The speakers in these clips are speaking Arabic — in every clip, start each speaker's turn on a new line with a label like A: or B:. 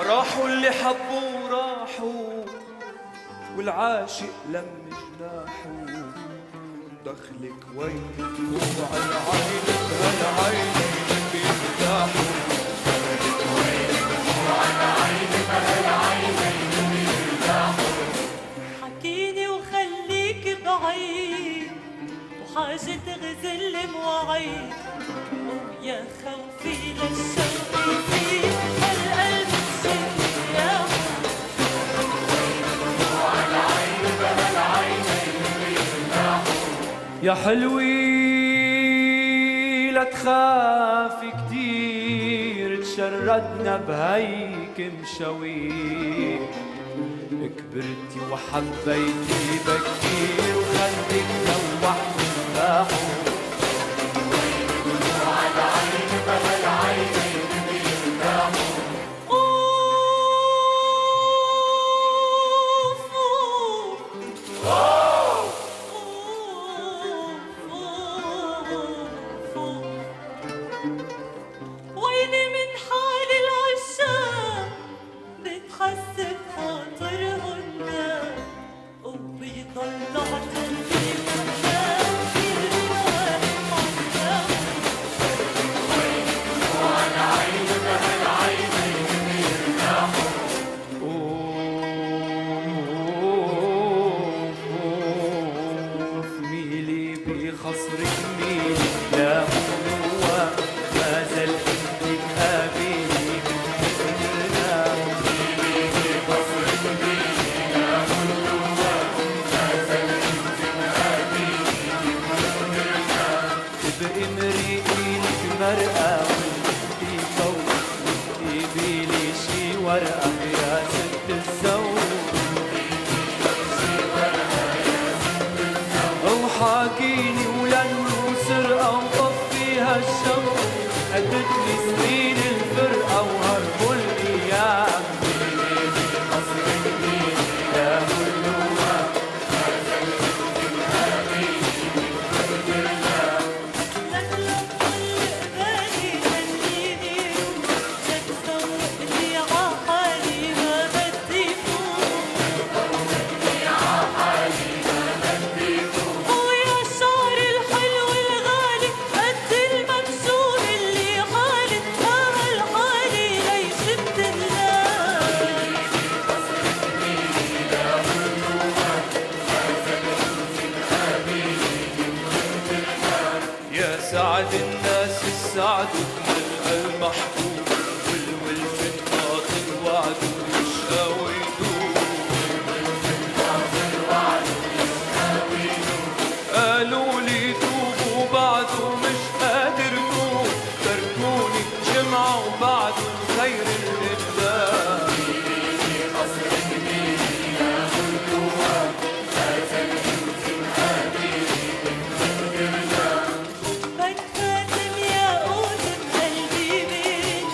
A: راحوا اللي حبوا راحوا والعاشق لم جناحه، دخلك وين دموع العين بهالعين بيرتاحوا، دخلك وين دموع العين بهالعينين بيرتاحوا.
B: حكيني وخليك بعيد وحاجة تغزل مواعيد، ويا خوفي للشوق يزيد هالقلب الشوق يرتاح.
A: دموع العين بهالعينين بيرتاحوا. يا حلوي لا تخافي كتير، تشردنا بهيك مشاوير، كبرتي وحبيتي بكتير وخليك لوح مفتاحه. دموع العين بهالعينين بيرتاحوا.
B: ويلي من حال العشاق بتحس بخاطرهن، وبيضل عقلبي مكان في الهوى معتاح.
A: دموع العين بهالعينين بيرتاحوا. أوف ميلي بخصرك ميلي لا هو ما زال انتك قابلي من حزننا. ميلي بخصرك ميلي لا هو ما زال انتك قابلي من حزننا. تبقي مريقي لك مرقة وانتي فوق وتجيبي لي شي ورقة يا ست الزوج، وحاكيني ولانه سرقة وطفيها الشوق، قدتلي سنين الفرقة وهربوا الأيام. ميلي بقصرك ميلي لا هلوها ما زلت تنهابي من حزننا.
B: لك لا تطلق بالي خليني لك زوقني عحالي ما بدي فوق، ويا الشعر الحلو الغالي قد المكسور اللي حالي هالحالي ليش بتنلاقي.
A: يا سعد الناس السعد بنلقى المحبوب، والولفت باطل وعده يشقى ويدوب. قالوا لي توبوا بعده مش قادر توب، تركوني جمعة وبعده الخير اللي بداه.
B: بك خاتم ياقوت بقلبي بين،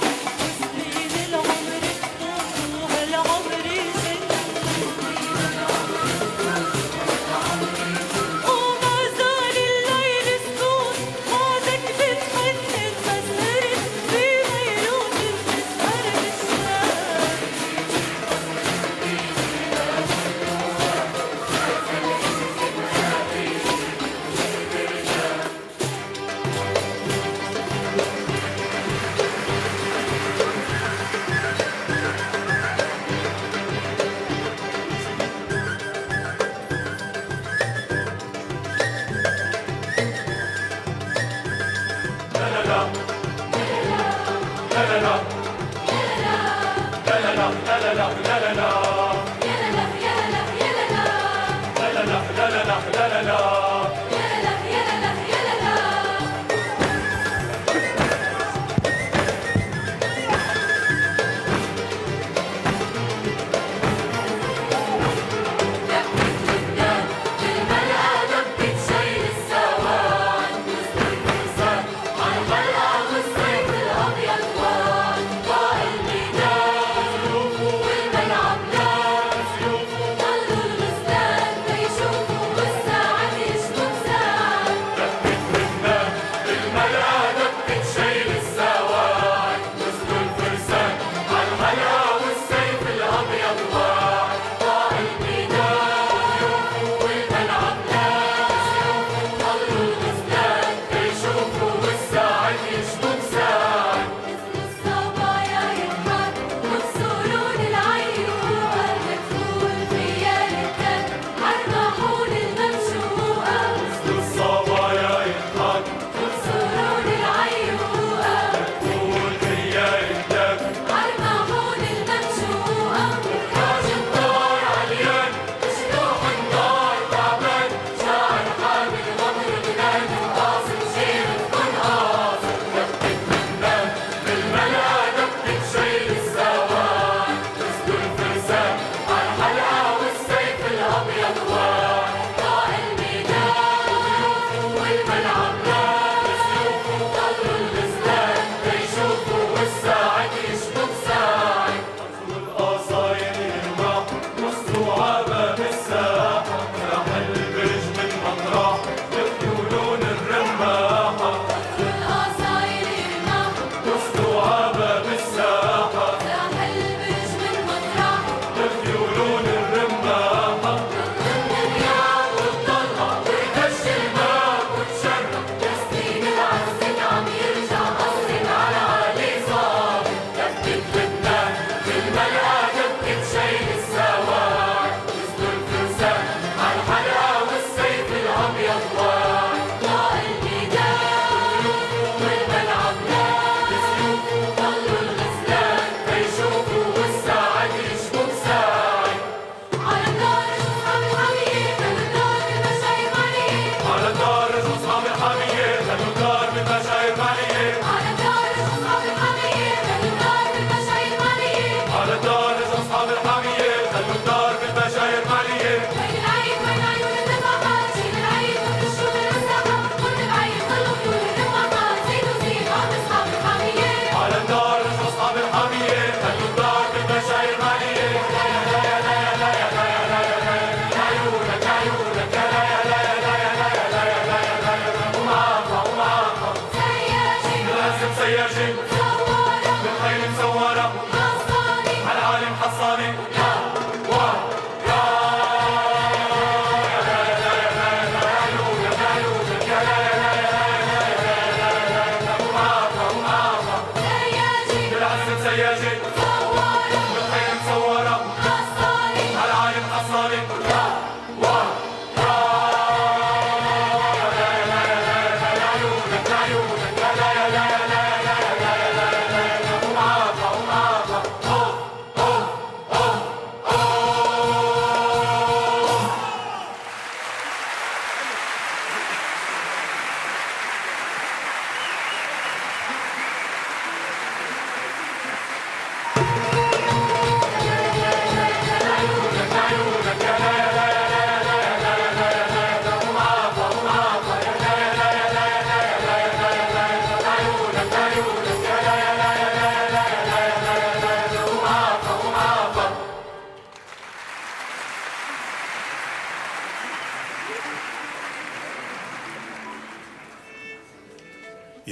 B: وسنين العمر تفوت وهالعمر جن، وما زال الليل سكون بعدك بتحنن مسهرت بميلوت بتسهر بالشام. والملعب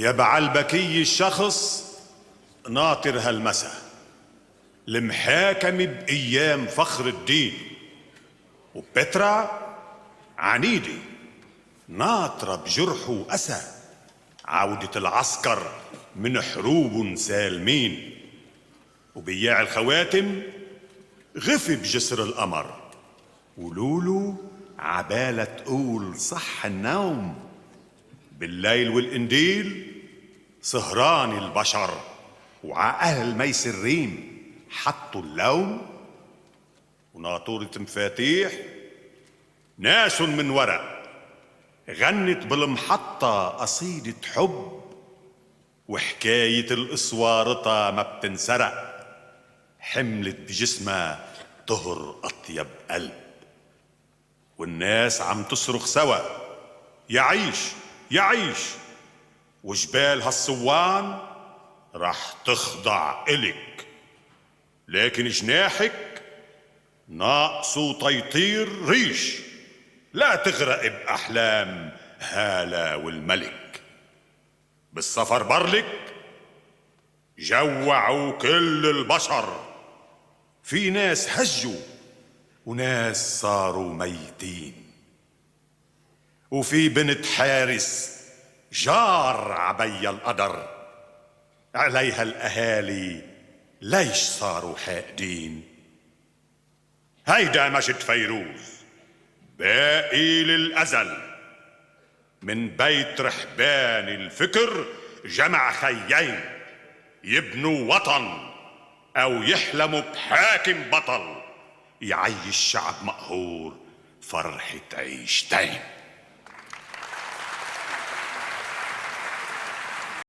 C: يا بعلبكي الشخص ناطر هالمسا المحاكم بأيام فخر الدين، وبترا عنيدة ناطرة بجرح وأسى عودة العسكر من حروب سالمين، وبياع الخواتم غفي بجسر القمر، ولولو عبالة تقول صح النوم بالليل والقنديل سهران البشر، وعأهل ميسرين حطوا اللوم، وناطورة مفاتيح ناس من ورق غنت بالمحطة قصيدة حب، وحكاية الإصوارطة ما بتنسرق حملت بجسمها طهر أطيب قلب، والناس عم تصرخ سوا يعيش يعيش، وجبال هالصوان رح تخضع إلك، لكن جناحك ناقصه تيطير ريش، لا تغرق بأحلام هالة والملك. بالسفر برلك جوعوا كل البشر، في ناس هجوا وناس صاروا ميتين، وفي بنت حارس جار عبي القدر، عليها الأهالي ليش صاروا حاقدين. هيدا مجد فيروز باقي للأزل، من بيت رحبان الفكر جمع خيين يبنوا وطن أو يحلموا بحاكم بطل يعيش شعب مقهور فرحة عيشتين.